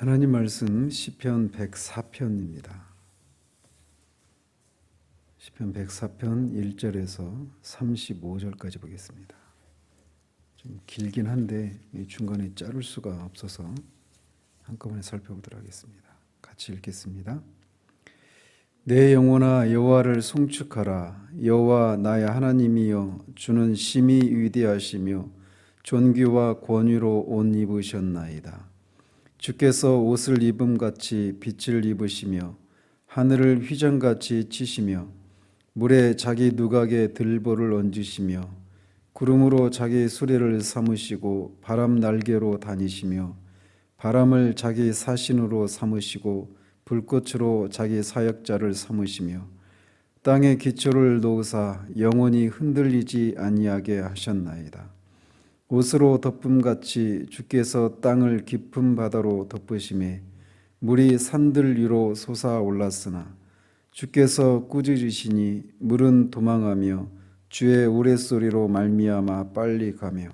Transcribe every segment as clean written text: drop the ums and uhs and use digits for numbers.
하나님 말씀 시편 104편입니다. 시편 104편 1절에서 35절까지 보겠습니다. 좀 길긴 한데 중간에 자를 수가 없어서 한꺼번에 살펴보도록 하겠습니다. 같이 읽겠습니다. 내 영혼아 여호와를 송축하라. 여호와 나의 하나님이여 주는 심히 위대하시며 존귀와 권위로 옷 입으셨나이다. 주께서 옷을 입음같이 빛을 입으시며 하늘을 휘장같이 치시며 물에 자기 누각에 들보를 얹으시며 구름으로 자기 수레를 삼으시고 바람 날개로 다니시며 바람을 자기 사신으로 삼으시고 불꽃으로 자기 사역자를 삼으시며 땅에 기초를 놓으사 영원히 흔들리지 아니하게 하셨나이다. 옷으로 덮음같이 주께서 땅을 깊은 바다로 덮으심에 물이 산들 위로 솟아올랐으나 주께서 꾸짖으시니 물은 도망하며 주의 우레소리로 말미암아 빨리 가며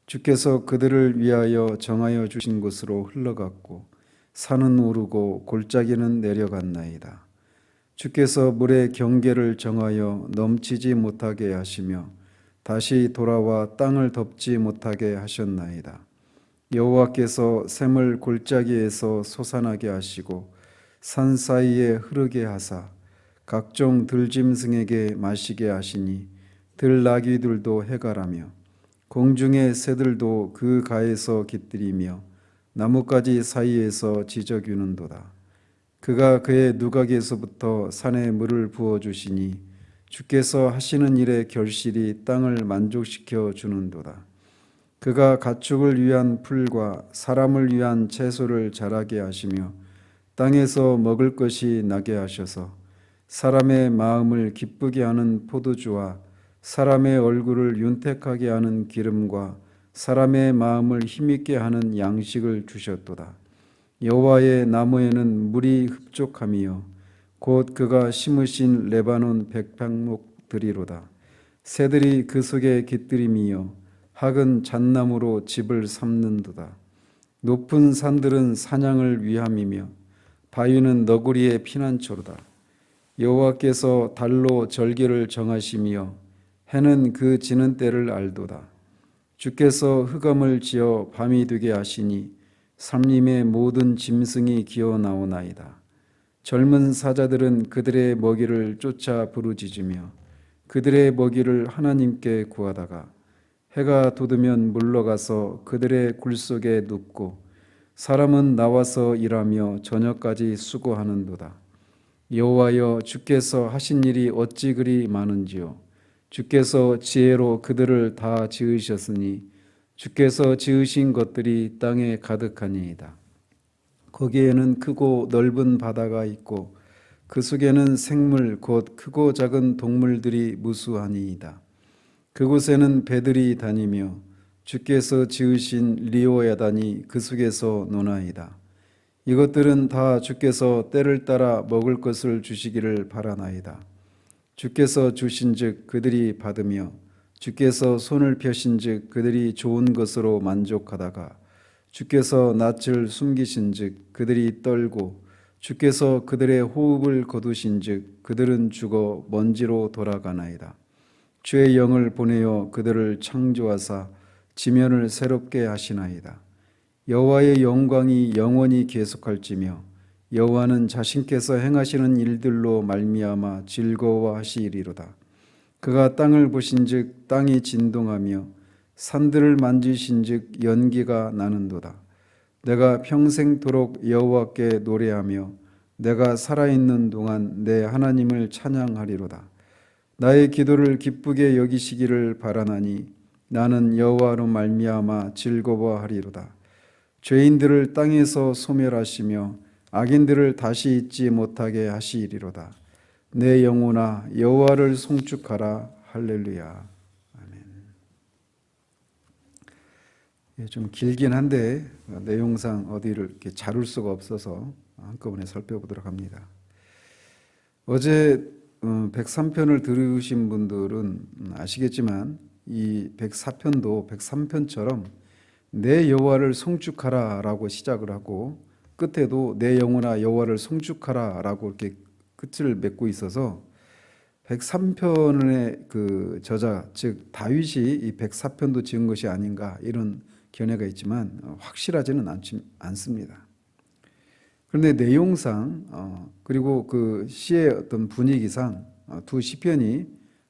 주께서 그들을 위하여 정하여 주신 곳으로 흘러갔고 산은 오르고 골짜기는 내려갔나이다. 주께서 물의 경계를 정하여 넘치지 못하게 하시며 다시 돌아와 땅을 덮지 못하게 하셨나이다. 여호와께서 샘을 골짜기에서 솟아나게 하시고 산 사이에 흐르게 하사 각종 들짐승에게 마시게 하시니 들나귀들도 해가라며 공중의 새들도 그 가에서 깃들이며 나뭇가지 사이에서 지저귀는도다. 그가 그의 누각에서부터 산에 물을 부어주시니 주께서 하시는 일의 결실이 땅을 만족시켜 주는도다. 그가 가축을 위한 풀과 사람을 위한 채소를 자라게 하시며 땅에서 먹을 것이 나게 하셔서 사람의 마음을 기쁘게 하는 포도주와 사람의 얼굴을 윤택하게 하는 기름과 사람의 마음을 힘있게 하는 양식을 주셨도다. 여호와의 나무에는 물이 흡족함이요 곧 그가 심으신 레바논 백향목들이로다. 새들이 그 속에 깃들임이요 학은 잣나무로 집을 삼는도다. 높은 산들은 사냥을 위함이며 바위는 너구리의 피난처로다. 여호와께서 달로 절기를 정하시며 해는 그 지는 때를 알도다. 주께서 흑암을 지어 밤이 되게 하시니 삼림의 모든 짐승이 기어 나오나이다. 젊은 사자들은 그들의 먹이를 쫓아 부르짖으며 그들의 먹이를 하나님께 구하다가 해가 돋으면 물러가서 그들의 굴 속에 눕고 사람은 나와서 일하며 저녁까지 수고하는도다. 여호와여 주께서 하신 일이 어찌 그리 많은지요. 주께서 지혜로 그들을 다 지으셨으니 주께서 지으신 것들이 땅에 가득하니이다. 거기에는 크고 넓은 바다가 있고 그 속에는 생물 곧 크고 작은 동물들이 무수하니이다. 그곳에는 배들이 다니며 주께서 지으신 리오야단이 그 속에서 노나이다. 이것들은 다 주께서 때를 따라 먹을 것을 주시기를 바라나이다. 주께서 주신즉 그들이 받으며 주께서 손을 펴신즉 그들이 좋은 것으로 만족하다가 주께서 낯을 숨기신즉 그들이 떨고 주께서 그들의 호흡을 거두신즉 그들은 죽어 먼지로 돌아가나이다. 주의 영을 보내어 그들을 창조하사 지면을 새롭게 하시나이다. 여호와의 영광이 영원히 계속할지며 여호와는 자신께서 행하시는 일들로 말미암아 즐거워하시리로다. 그가 땅을 보신즉 땅이 진동하며 산들을 만지신즉 연기가 나는도다. 내가 평생토록 여호와께 노래하며 내가 살아있는 동안 내 하나님을 찬양하리로다. 나의 기도를 기쁘게 여기시기를 바라나니 나는 여호와로 말미암아 즐거워하리로다. 죄인들을 땅에서 소멸하시며 악인들을 다시 잊지 못하게 하시리로다. 내 영혼아 여호와를 송축하라. 할렐루야. 좀 길긴 한데 내용상 어디를 이렇게 자를 수가 없어서 한꺼번에 살펴보도록 합니다. 어제 103편을 들으신 분들은 아시겠지만 이 104편도 103편처럼 내 여호와를 송축하라 라고 시작을 하고 끝에도 내 영혼아 여호와를 송축하라라고 이렇게 끝을 맺고 있어서 103편의 그 저자 즉 다윗이 이 104편도 지은 것이 아닌가 이런 견해가 있지만 확실하지는 않습니다. 그런데 내용상 그리고 그 시의 어떤 분위기상 두 시편이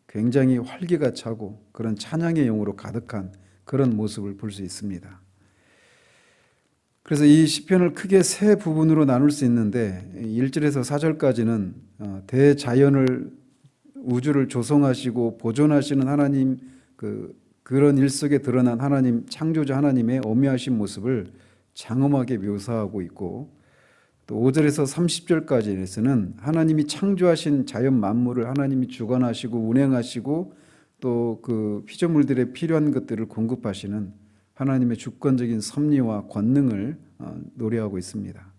굉장히 활기가 차고 그런 찬양의 영으로 가득한 그런 모습을 볼 수 있습니다. 그래서 이 시편을 크게 세 부분으로 나눌 수 있는데 1절에서 4절까지는 대자연을 우주를 조성하시고 보존하시는 하나님 그런 일 속에 드러난 하나님 창조자 하나님의 오묘하신 모습을 장엄하게 묘사하고 있고 또 5절에서 30절까지에서는 하나님이 창조하신 자연 만물을 하나님이 주관하시고 운행하시고 또 그 피조물들의 필요한 것들을 공급하시는 하나님의 주권적인 섭리와 권능을 노래하고 있습니다.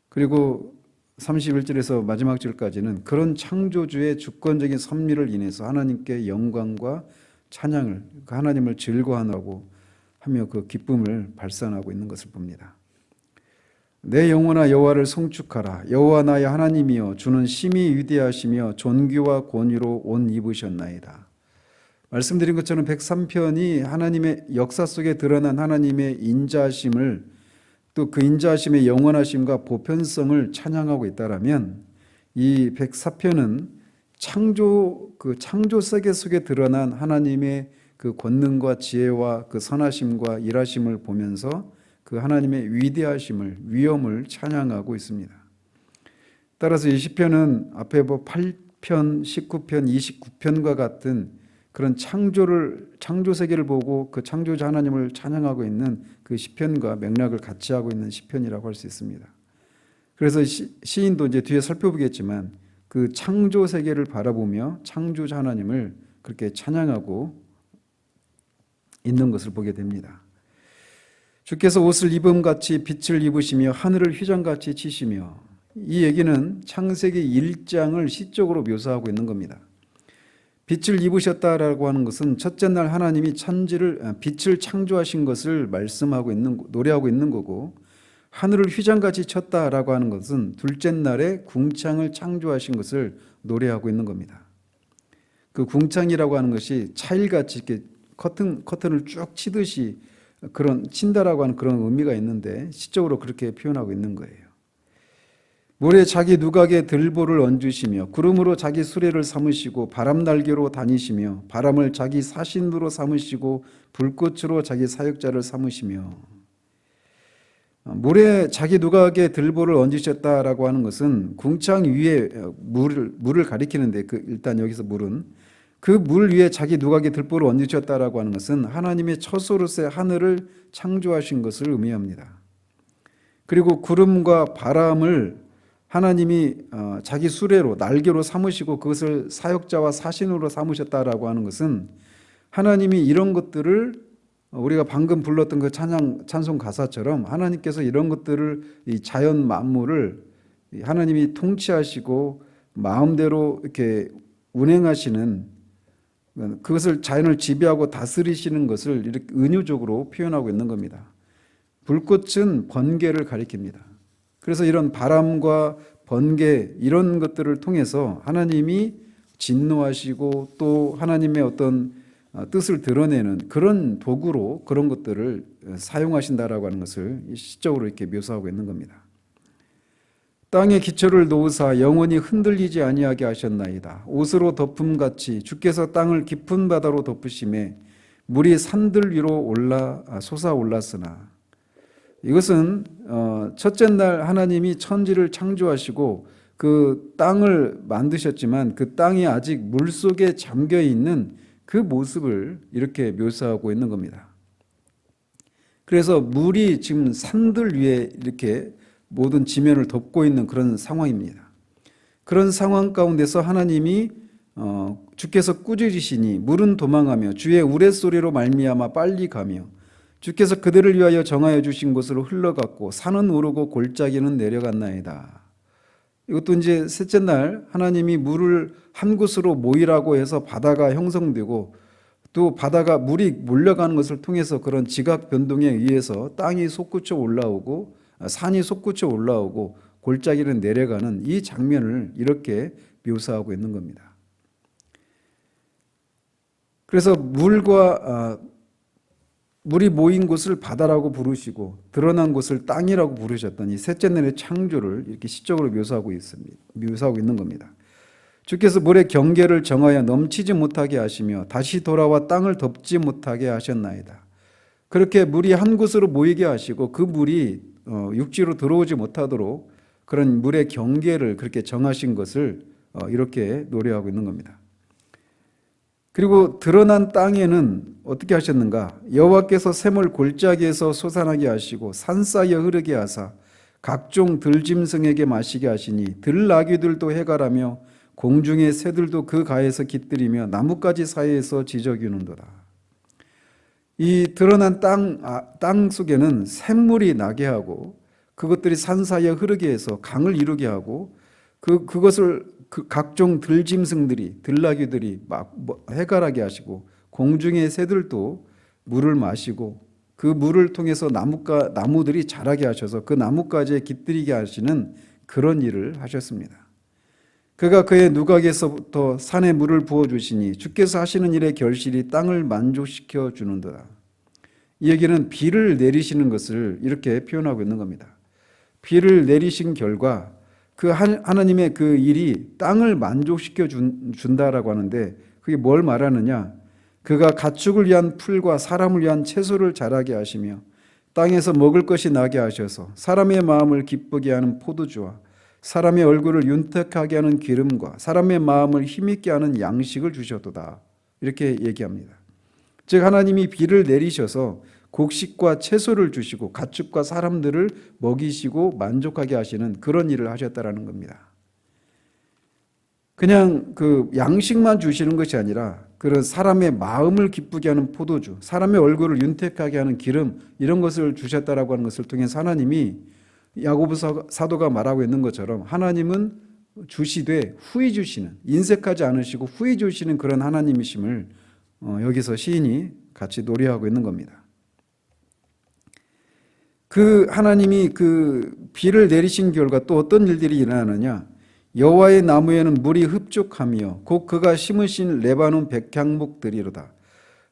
그리고 31절에서 마지막 절까지는 그런 창조주의 주권적인 섭리를 인해서 하나님께 영광과 찬양을 하나님을 즐거워하고 하며 그 기쁨을 발산하고 있는 것을 봅니다. 내 영혼아 여호와를 송축하라. 여호와 나의 하나님이여 주는 심히 위대하시며 존귀와 권위로 옷 입으셨나이다. 말씀드린 것처럼 103편이 하나님의 역사 속에 드러난 하나님의 인자하심을 또 그 인자하심의 영원하심과 보편성을 찬양하고 있다라면 이 104편은 창조 세계 속에 드러난 하나님의 그 권능과 지혜와 그 선하심과 일하심을 보면서 그 하나님의 위대하심을 위엄을 찬양하고 있습니다. 따라서 이 시편은 앞에 8편, 19편, 29편과 같은 그런 창조 세계를 보고 그 창조자 하나님을 찬양하고 있는 그 시편과 맥락을 같이 하고 있는 시편이라고 할 수 있습니다. 그래서 시인도 이제 뒤에 살펴보겠지만 그 창조 세계를 바라보며 창조자 하나님을 그렇게 찬양하고 있는 것을 보게 됩니다. 주께서 옷을 입음같이 빛을 입으시며 하늘을 휘장같이 치시며 이 얘기는 창세기 1장을 시적으로 묘사하고 있는 겁니다. 빛을 입으셨다라고 하는 것은 첫째 날 하나님이 빛을 창조하신 것을 말씀하고 있는 노래하고 있는 거고 하늘을 휘장같이 쳤다라고 하는 것은 둘째 날에 궁창을 창조하신 것을 노래하고 있는 겁니다. 그 궁창이라고 하는 것이 차일같이 이렇게 커튼을 쭉 치듯이 친다라고 하는 그런 의미가 있는데 시적으로 그렇게 표현하고 있는 거예요. 모래 자기 누각에 들보를 얹으시며 구름으로 자기 수레를 삼으시고 바람 날개로 다니시며 바람을 자기 사신으로 삼으시고 불꽃으로 자기 사역자를 삼으시며 물에 자기 누각에 들보를 얹으셨다라고 하는 것은 궁창 위에 물을 가리키는데 일단 여기서 물은 그 물 위에 자기 누각에 들보를 얹으셨다라고 하는 것은 하나님의 처소로서의 하늘을 창조하신 것을 의미합니다. 그리고 구름과 바람을 하나님이 자기 수레로 날개로 삼으시고 그것을 사역자와 사신으로 삼으셨다라고 하는 것은 하나님이 이런 것들을 우리가 방금 불렀던 그 찬송 가사처럼 하나님께서 이런 것들을 이 자연 만물을 하나님이 통치하시고 마음대로 이렇게 운행하시는 그것을 자연을 지배하고 다스리시는 것을 이렇게 은유적으로 표현하고 있는 겁니다. 불꽃은 번개를 가리킵니다. 그래서 이런 바람과 번개 이런 것들을 통해서 하나님이 진노하시고 또 하나님의 어떤 뜻을 드러내는 그런 도구로 그런 것들을 사용하신다라고 하는 것을 시적으로 이렇게 묘사하고 있는 겁니다. 땅에 기초를 놓으사 영원히 흔들리지 아니하게 하셨나이다. 옷으로 덮음같이 주께서 땅을 깊은 바다로 덮으심에 물이 산들 위로 솟아올랐으나 이것은 첫째 날 하나님이 천지를 창조하시고 그 땅을 만드셨지만 그 땅이 아직 물속에 잠겨 있는 그 모습을 이렇게 묘사하고 있는 겁니다. 그래서 물이 지금 산들 위에 이렇게 모든 지면을 덮고 있는 그런 상황입니다. 그런 상황 가운데서 하나님이 주께서 꾸짖으시니 물은 도망하며 주의 우레소리로 말미암아 빨리 가며 주께서 그들을 위하여 정하여 주신 곳으로 흘러갔고 산은 오르고 골짜기는 내려갔나이다. 이것도 이제 셋째 날 하나님이 물을 한 곳으로 모이라고 해서 바다가 형성되고 또 물이 몰려가는 것을 통해서 그런 지각 변동에 의해서 땅이 솟구쳐 올라오고 산이 솟구쳐 올라오고 골짜기는 내려가는 이 장면을 이렇게 묘사하고 있는 겁니다. 그래서 물이 모인 곳을 바다라고 부르시고 드러난 곳을 땅이라고 부르셨던 이 셋째 날의 창조를 이렇게 시적으로 묘사하고 있는 겁니다. 주께서 물의 경계를 정하여 넘치지 못하게 하시며 다시 돌아와 땅을 덮지 못하게 하셨나이다. 그렇게 물이 한 곳으로 모이게 하시고 그 물이 육지로 들어오지 못하도록 그런 물의 경계를 그렇게 정하신 것을 이렇게 노래하고 있는 겁니다. 그리고 드러난 땅에는 어떻게 하셨는가? 여호와께서 샘을 골짜기에서 솟아나게 하시고 산 사이에 흐르게 하사 각종 들짐승에게 마시게 하시니 들나귀들도 해가라며 공중의 새들도 그 가에서 깃들이며 나뭇가지 사이에서 지저귀는도다. 이 드러난 땅 속에는 샘물이 나게 하고 그것들이 산 사이에 흐르게 해서 강을 이루게 하고 그것을 각종 들짐승들이 들나귀들이 막 해갈하게 하시고 공중의 새들도 물을 마시고 그 물을 통해서 나무들이 자라게 하셔서 그 나뭇가지에 깃들이게 하시는 그런 일을 하셨습니다. 그가 그의 누각에서부터 산에 물을 부어주시니 주께서 하시는 일의 결실이 땅을 만족시켜 주는도다. 이 얘기는 비를 내리시는 것을 이렇게 표현하고 있는 겁니다. 비를 내리신 결과 그 하나님의 그 일이 땅을 만족시켜 준다라고 하는데 그게 뭘 말하느냐? 그가 가축을 위한 풀과 사람을 위한 채소를 자라게 하시며 땅에서 먹을 것이 나게 하셔서 사람의 마음을 기쁘게 하는 포도주와 사람의 얼굴을 윤택하게 하는 기름과 사람의 마음을 힘있게 하는 양식을 주셨도다. 이렇게 얘기합니다. 즉 하나님이 비를 내리셔서 곡식과 채소를 주시고 가축과 사람들을 먹이시고 만족하게 하시는 그런 일을 하셨다라는 겁니다. 그냥 그 양식만 주시는 것이 아니라 그런 사람의 마음을 기쁘게 하는 포도주, 사람의 얼굴을 윤택하게 하는 기름 이런 것을 주셨다라고 하는 것을 통해서 하나님이 야고보 사도가 말하고 있는 것처럼 하나님은 주시되 후히 주시는, 인색하지 않으시고 후히 주시는 그런 하나님이심을 여기서 시인이 같이 노래하고 있는 겁니다. 그 하나님이 그 비를 내리신 결과 또 어떤 일들이 일어나느냐? 여호와의 나무에는 물이 흡족하며 곧 그가 심으신 레바논 백향목들이로다.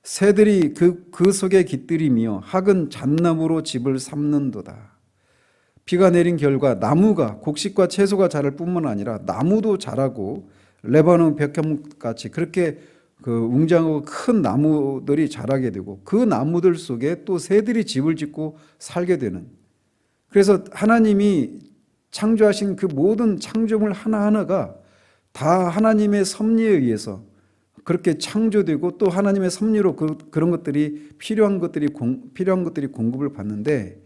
새들이 그 속에 깃들이며 학은 잣나무로 집을 삼는도다. 비가 내린 결과 나무가 곡식과 채소가 자랄 뿐만 아니라 나무도 자라고 레바논 백향목같이 그렇게 그 웅장하고 큰 나무들이 자라게 되고 그 나무들 속에 또 새들이 집을 짓고 살게 되는, 그래서 하나님이 창조하신 그 모든 창조물 하나하나가 다 하나님의 섭리에 의해서 그렇게 창조되고 또 하나님의 섭리로 그런 것들이 필요한 것들이 공급을 받는데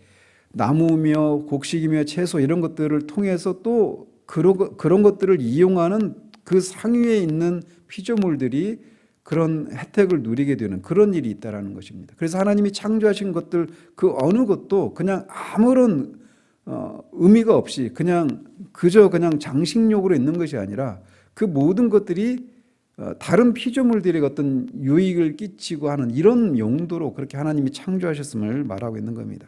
나무며 곡식이며 채소 이런 것들을 통해서 또 그런 것들을 이용하는 그 상위에 있는 피조물들이 그런 혜택을 누리게 되는 그런 일이 있다라는 것입니다. 그래서 하나님이 창조하신 것들 그 어느 것도 그냥 아무런 의미가 없이 그저 장식용으로 있는 것이 아니라 그 모든 것들이 다른 피조물들에게 어떤 유익을 끼치고 하는 이런 용도로 그렇게 하나님이 창조하셨음을 말하고 있는 겁니다.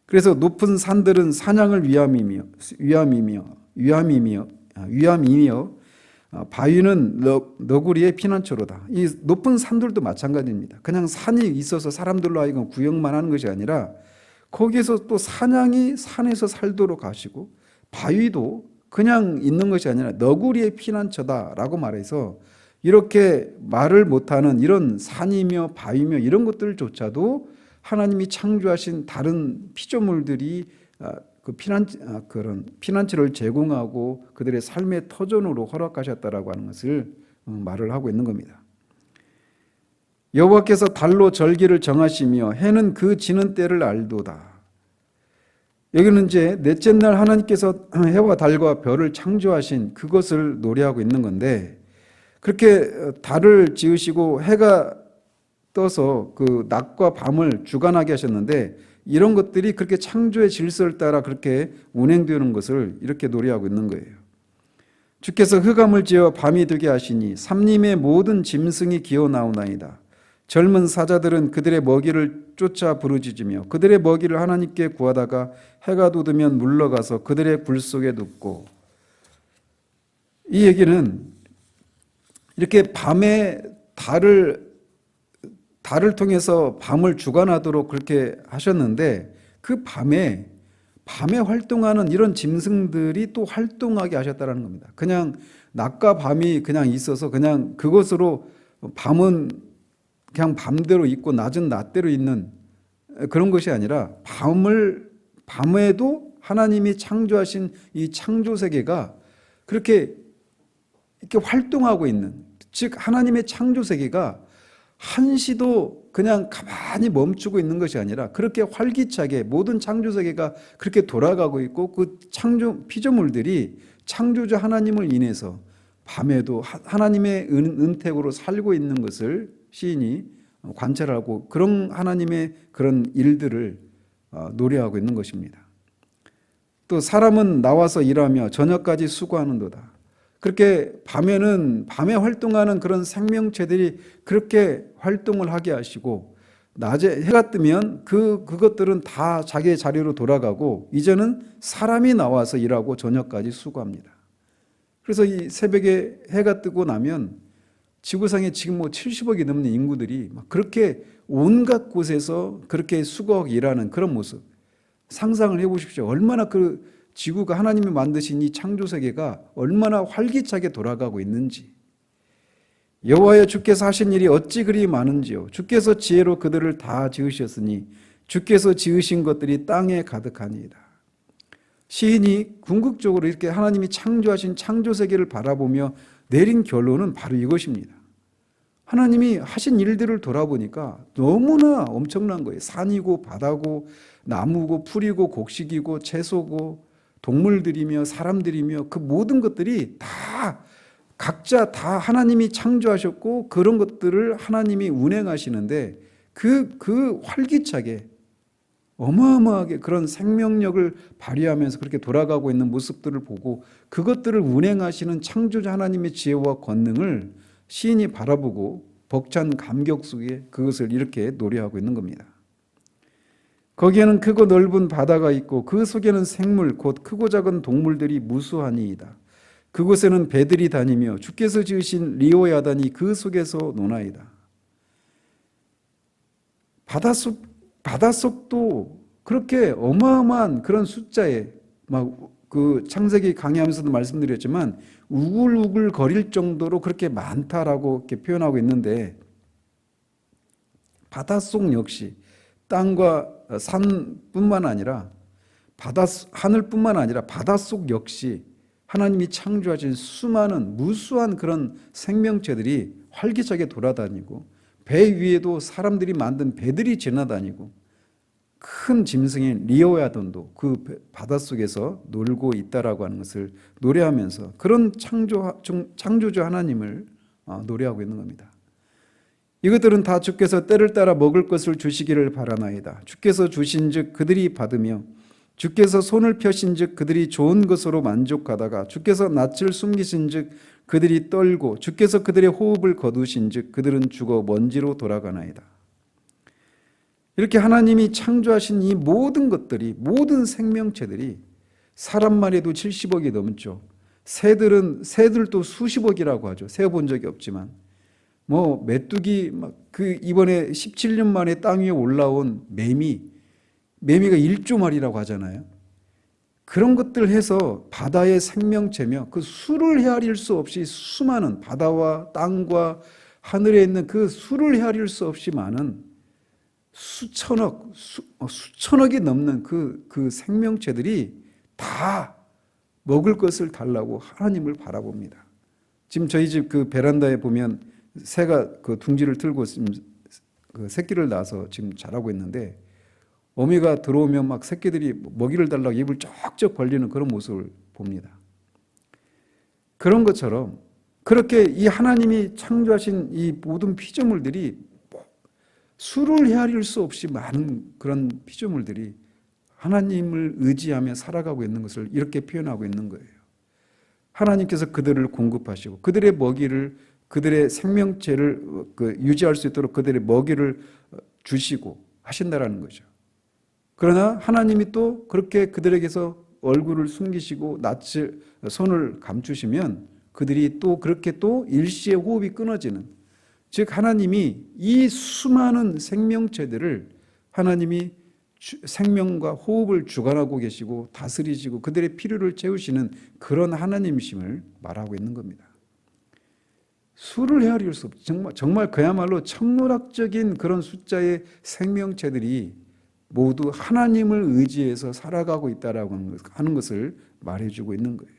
그래서 높은 산들은 사냥을 위함이며 바위는 너구리의 피난처로다. 이 높은 산들도 마찬가지입니다. 그냥 산이 있어서 사람들로 하여금 구경만 하는 것이 아니라 거기에서 또 사냥이 산에서 살도록 하시고 바위도 그냥 있는 것이 아니라 너구리의 피난처다라고 말해서 이렇게 말을 못하는 이런 산이며 바위며 이런 것들조차도 하나님이 창조하신 다른 피조물들이 그런 피난처를 제공하고 그들의 삶의 터전으로 허락하셨다라고 하는 것을 말을 하고 있는 겁니다. 여호와께서 달로 절기를 정하시며 해는 그 지는 때를 알도다. 여기는 이제 넷째 날 하나님께서 해와 달과 별을 창조하신 그것을 노래하고 있는 건데, 그렇게 달을 지으시고 해가 떠서 그 낮과 밤을 주관하게 하셨는데 이런 것들이 그렇게 창조의 질서를 따라 그렇게 운행되는 것을 이렇게 노래하고 있는 거예요. 주께서 흑암을 지어 밤이 되게 하시니 삼림의 모든 짐승이 기어 나오나이다. 젊은 사자들은 그들의 먹이를 쫓아 부르짖으며 그들의 먹이를 하나님께 구하다가 해가 돋으면 물러가서 그들의 굴 속에 눕고. 이 얘기는 이렇게 밤에 달을 통해서 밤을 주관하도록 그렇게 하셨는데, 그 밤에 활동하는 이런 짐승들이 또 활동하게 하셨다는 겁니다. 그냥 낮과 밤이 그냥 있어서 그냥 그것으로 밤은 그냥 밤대로 있고 낮은 낮대로 있는 그런 것이 아니라, 밤에도 하나님이 창조하신 이 창조 세계가 그렇게 이렇게 활동하고 있는, 즉 하나님의 창조 세계가 한시도 그냥 가만히 멈추고 있는 것이 아니라 그렇게 활기차게 모든 창조 세계가 그렇게 돌아가고 있고, 그 창조 피조물들이 창조주 하나님을 인해서 밤에도 하나님의 은택으로 살고 있는 것을 시인이 관찰하고, 그런 하나님의 그런 일들을 노래하고 있는 것입니다. 또 사람은 나와서 일하며 저녁까지 수고하는도다. 그렇게 밤에 활동하는 그런 생명체들이 그렇게 활동을 하게 하시고, 낮에 해가 뜨면 그것들은 다 자기의 자리로 돌아가고, 이제는 사람이 나와서 일하고 저녁까지 수고합니다. 그래서 이 새벽에 해가 뜨고 나면 지구상에 지금 70억이 넘는 인구들이 막 그렇게 온갖 곳에서 그렇게 수고하고 일하는 그런 모습 상상을 해보십시오. 얼마나 그 지구가 하나님이 만드신 이 창조 세계가 얼마나 활기차게 돌아가고 있는지. 여호와여, 주께서 하신 일이 어찌 그리 많은지요. 주께서 지혜로 그들을 다 지으셨으니 주께서 지으신 것들이 땅에 가득하니이다. 시인이 궁극적으로 이렇게 하나님이 창조하신 창조 세계를 바라보며 내린 결론은 바로 이것입니다. 하나님이 하신 일들을 돌아보니까 너무나 엄청난 거예요. 산이고 바다고 나무고 풀이고 곡식이고 채소고 동물들이며 사람들이며 그 모든 것들이 다 각자 다 하나님이 창조하셨고, 그런 것들을 하나님이 운행하시는데 그 활기차게 어마어마하게 그런 생명력을 발휘하면서 그렇게 돌아가고 있는 모습들을 보고, 그것들을 운행하시는 창조자 하나님의 지혜와 권능을 시인이 바라보고 벅찬 감격 속에 그것을 이렇게 노래하고 있는 겁니다. 거기에는 크고 넓은 바다가 있고 그 속에는 생물 곧 크고 작은 동물들이 무수하니이다. 그곳에는 배들이 다니며 주께서 지으신 리오야단이 그 속에서 노나이다. 바닷속도 그렇게 어마어마한 그런 숫자에, 막 그 창세기 강의하면서도 말씀드렸지만 우글우글 거릴 정도로 그렇게 많다라고 이렇게 표현하고 있는데, 바닷속 역시 땅과 산뿐만 아니라 하늘뿐만 아니라 바닷속 역시 하나님이 창조하신 수많은 무수한 그런 생명체들이 활기차게 돌아다니고, 배 위에도 사람들이 만든 배들이 지나다니고, 큰 짐승인 리오야돈도 그 바닷속에서 놀고 있다라고 하는 것을 노래하면서 그런 창조주 하나님을 노래하고 있는 겁니다. 이것들은 다 주께서 때를 따라 먹을 것을 주시기를 바라나이다. 주께서 주신즉 그들이 받으며 주께서 손을 펴신즉 그들이 좋은 것으로 만족하다가 주께서 낯을 숨기신즉 그들이 떨고 주께서 그들의 호흡을 거두신즉 그들은 죽어 먼지로 돌아가나이다. 이렇게 하나님이 창조하신 이 모든 것들이, 모든 생명체들이, 사람만 해도 70억이 넘죠. 새들도 수십억이라고 하죠. 세어본 적이 없지만. 메뚜기, 이번에 17년 만에 땅 위에 올라온 매미가 1조 마리라고 하잖아요. 그런 것들 해서 바다의 생명체며 그 수를 헤아릴 수 없이 수많은 바다와 땅과 하늘에 있는 그 수를 헤아릴 수 없이 많은 수천억이 넘는 그 생명체들이 다 먹을 것을 달라고 하나님을 바라봅니다. 지금 저희 집 그 베란다에 보면 새가 그 둥지를 틀고 그 새끼를 낳아서 지금 자라고 있는데, 어미가 들어오면 막 새끼들이 먹이를 달라고 입을 쩍쩍 벌리는 그런 모습을 봅니다. 그런 것처럼 그렇게 이 하나님이 창조하신 이 모든 피조물들이 수를 헤아릴 수 없이 많은 그런 피조물들이 하나님을 의지하며 살아가고 있는 것을 이렇게 표현하고 있는 거예요. 하나님께서 그들을 공급하시고 그들의 먹이를 그들의 생명체를 유지할 수 있도록 그들의 먹이를 주시고 하신다라는 거죠. 그러나 하나님이 또 그렇게 그들에게서 얼굴을 숨기시고 손을 감추시면 그들이 또 그렇게 또 일시에 호흡이 끊어지는, 즉 하나님이 이 수많은 생명체들을 하나님이 생명과 호흡을 주관하고 계시고 다스리시고 그들의 필요를 채우시는 그런 하나님이심을 말하고 있는 겁니다. 수를 헤아릴 수 없죠. 정말 그야말로 천문학적인 그런 숫자의 생명체들이 모두 하나님을 의지해서 살아가고 있다라고 하는 것을 말해주고 있는 거예요.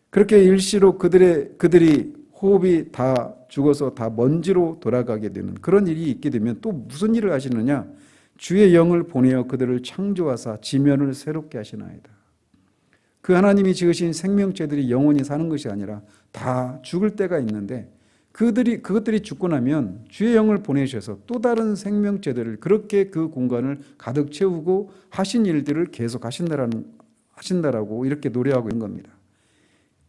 그렇게 일시로 그들이 호흡이 다 죽어서 다 먼지로 돌아가게 되는 그런 일이 있게 되면 또 무슨 일을 하시느냐? 주의 영을 보내어 그들을 창조하사 지면을 새롭게 하시나이다. 그 하나님이 지으신 생명체들이 영원히 사는 것이 아니라 다 죽을 때가 있는데 그것들이 죽고 나면 주의 영을 보내셔서 또 다른 생명체들을 그렇게 그 공간을 가득 채우고 하신 일들을 계속 하신다라고 이렇게 노래하고 있는 겁니다.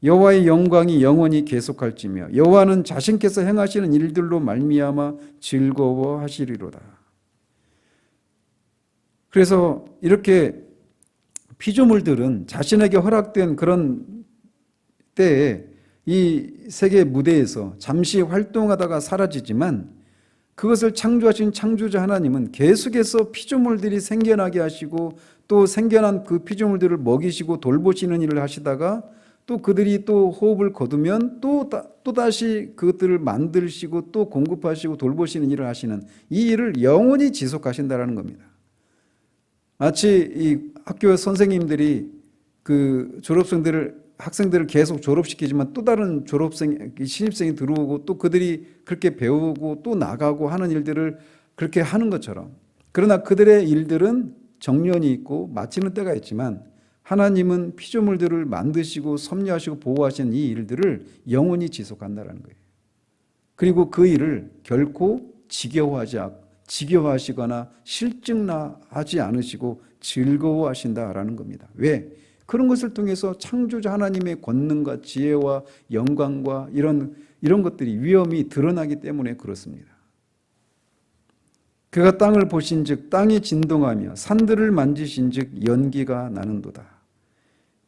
여호와의 영광이 영원히 계속할지며 여호와는 자신께서 행하시는 일들로 말미암아 즐거워하시리로다. 그래서 이렇게 피조물들은 자신에게 허락된 그런 때에 이 세계 무대에서 잠시 활동하다가 사라지지만 그것을 창조하신 창조자 하나님은 계속해서 피조물들이 생겨나게 하시고 또 생겨난 그 피조물들을 먹이시고 돌보시는 일을 하시다가 또 그들이 또 호흡을 거두면 또 다시 그것들을 만드시고 또 공급하시고 돌보시는 일을 하시는 이 일을 영원히 지속하신다라는 겁니다. 마치 이 학교 선생님들이 그 학생들을 계속 졸업시키지만 또 다른 신입생이 들어오고 또 그들이 그렇게 배우고 또 나가고 하는 일들을 그렇게 하는 것처럼, 그러나 그들의 일들은 정년이 있고 마치는 때가 있지만 하나님은 피조물들을 만드시고 섭리하시고 보호하시는 이 일들을 영원히 지속한다는 거예요. 그리고 그 일을 결코 지겨워하시거나 실증나하지 않으시고 즐거워하신다라는 겁니다. 왜? 그런 것을 통해서 창조자 하나님의 권능과 지혜와 영광과 이런 것들이 위엄이 드러나기 때문에 그렇습니다. 그가 땅을 보신즉 땅이 진동하며 산들을 만지신즉 연기가 나는도다.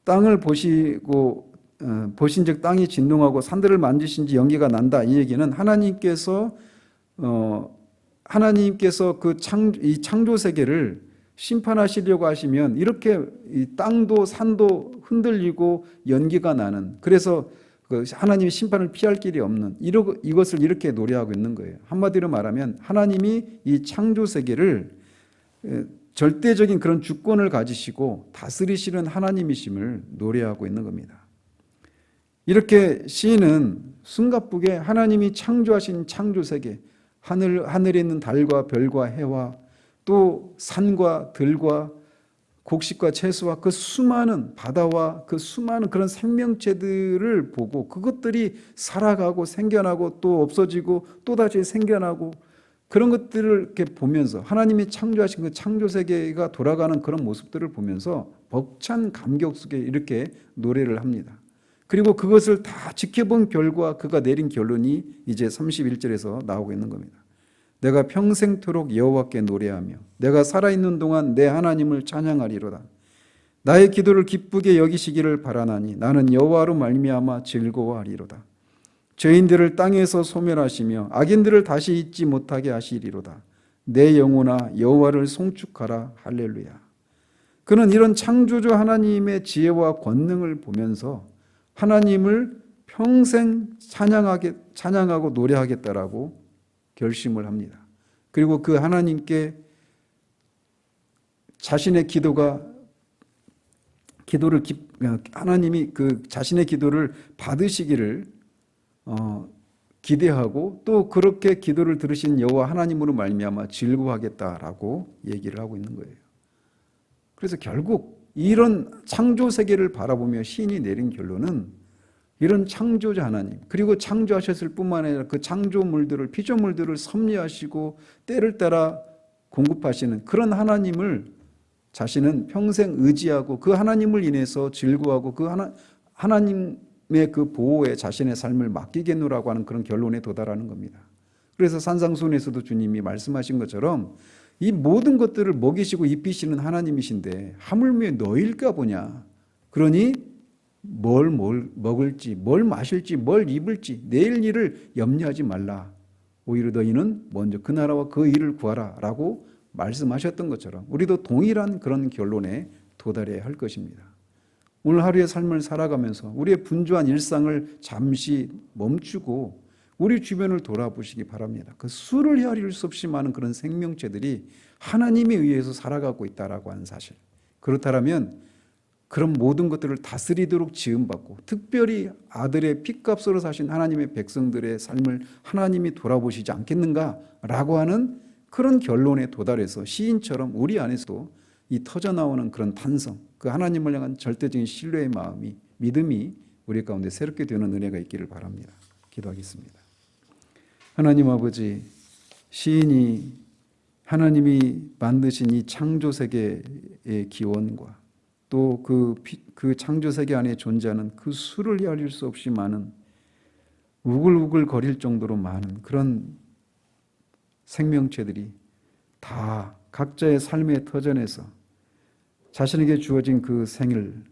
땅을 보신즉 땅이 진동하고 산들을 만지신즉 연기가 난다. 이 얘기는 하나님께서 이 창조 세계를 심판하시려고 하시면 이렇게 이 땅도 산도 흔들리고 연기가 나는, 그래서 하나님이 심판을 피할 길이 없는 이것을 이렇게 노래하고 있는 거예요. 한마디로 말하면 하나님이 이 창조 세계를 절대적인 그런 주권을 가지시고 다스리시는 하나님이심을 노래하고 있는 겁니다. 이렇게 시인은 숨가쁘게 하나님이 창조하신 창조 세계, 하늘에 있는 달과 별과 해와 또 산과 들과 곡식과 채소와 그 수많은 바다와 그 수많은 그런 생명체들을 보고 그것들이 살아가고 생겨나고 또 없어지고 또 다시 생겨나고 그런 것들을 이렇게 보면서 하나님이 창조하신 그 창조 세계가 돌아가는 그런 모습들을 보면서 벅찬 감격 속에 이렇게 노래를 합니다. 그리고 그것을 다 지켜본 결과 그가 내린 결론이 이제 31절에서 나오고 있는 겁니다. 내가 평생토록 여호와께 노래하며 내가 살아있는 동안 내 하나님을 찬양하리로다. 나의 기도를 기쁘게 여기시기를 바라나니 나는 여호와로 말미암아 즐거워하리로다. 죄인들을 땅에서 소멸하시며 악인들을 다시 잊지 못하게 하시리로다. 내 영혼아 여호와를 송축하라. 할렐루야. 그는 이런 창조주 하나님의 지혜와 권능을 보면서 하나님을 평생 찬양하고 노래하겠다라고 결심을 합니다. 그리고 그 하나님께 자신의 하나님이 그 자신의 기도를 받으시기를 기대하고 또 그렇게 기도를 들으신 여호와 하나님으로 말미암아 즐거워하겠다라고 얘기를 하고 있는 거예요. 그래서 결국 이런 창조 세계를 바라보며 시인이 내린 결론은 이런 창조자 하나님, 그리고 창조하셨을 뿐만 아니라 그 창조물들을, 피조물들을 섭리하시고 때를 따라 공급하시는 그런 하나님을 자신은 평생 의지하고 그 하나님을 인해서 즐거워하고 그 하나님 그 보호에 자신의 삶을 맡기겠노라고 하는 그런 결론에 도달하는 겁니다. 그래서 산상수훈에서도 주님이 말씀하신 것처럼 이 모든 것들을 먹이시고 입히시는 하나님이신데 하물며 너일까 보냐. 그러니 뭘 먹을지, 뭘 마실지, 뭘 입을지 내일 일을 염려하지 말라. 오히려 너희는 먼저 그 나라와 그 일을 구하라 라고 말씀하셨던 것처럼 우리도 동일한 그런 결론에 도달해야 할 것입니다. 오늘 하루의 삶을 살아가면서 우리의 분주한 일상을 잠시 멈추고 우리 주변을 돌아보시기 바랍니다. 그 수를 헤아릴 수 없이 많은 그런 생명체들이 하나님에 의해서 살아가고 있다라고 하는 사실. 그렇다면 그런 모든 것들을 다스리도록 지음받고 특별히 아들의 핏값으로 사신 하나님의 백성들의 삶을 하나님이 돌아보시지 않겠는가라고 하는 그런 결론에 도달해서 시인처럼 우리 안에서도 이 터져나오는 그런 탄성, 그 하나님을 향한 절대적인 신뢰의 마음이, 믿음이 우리 가운데 새롭게 되는 은혜가 있기를 바랍니다. 기도하겠습니다. 하나님 아버지, 시인이 하나님이 만드신 이 창조 세계의 기원과 또 그 창조 세계 안에 존재하는 그 수를 헤아릴 수 없이 많은 우글우글 거릴 정도로 많은 그런 생명체들이 다 각자의 삶의 터전에서 자신에게 주어진 그 생을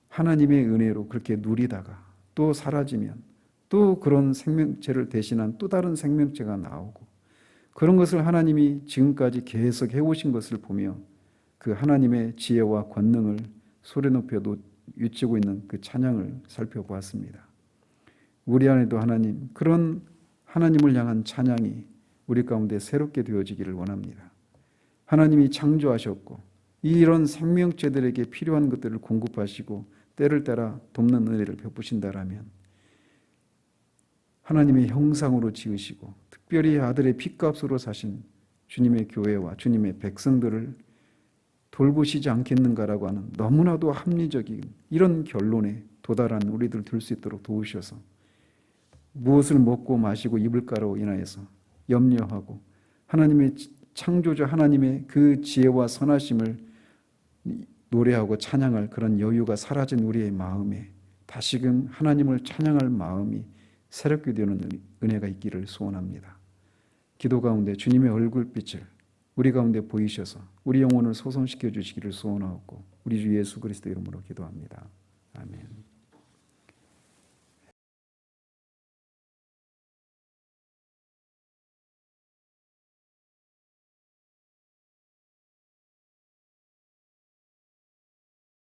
하나님의 은혜로 그렇게 누리다가 또 사라지면 또 그런 생명체를 대신한 또 다른 생명체가 나오고 그런 것을 하나님이 지금까지 계속 해오신 것을 보며 그 하나님의 지혜와 권능을 소리 높여 외치고 있는 그 찬양을 살펴보았습니다. 우리 안에도 하나님, 그런 하나님을 향한 찬양이 우리 가운데 새롭게 되어지기를 원합니다. 하나님이 창조하셨고 이런 생명체들에게 필요한 것들을 공급하시고 때를 따라 돕는 은혜를 베푸신다라면 하나님의 형상으로 지으시고 특별히 아들의 핏값으로 사신 주님의 교회와 주님의 백성들을 돌보시지 않겠는가라고 하는 너무나도 합리적인 이런 결론에 도달한 우리들 될 수 있도록 도우셔서 무엇을 먹고 마시고 입을까로 인하여서 염려하고 하나님의 창조자 하나님의 그 지혜와 선하심을 노래하고 찬양할 그런 여유가 사라진 우리의 마음에 다시금 하나님을 찬양할 마음이 새롭게 되는 은혜가 있기를 소원합니다. 기도 가운데 주님의 얼굴빛을 우리 가운데 보이셔서 우리 영혼을 소성시켜 주시기를 소원하고 우리 주 예수 그리스도 이름으로 기도합니다. 아멘.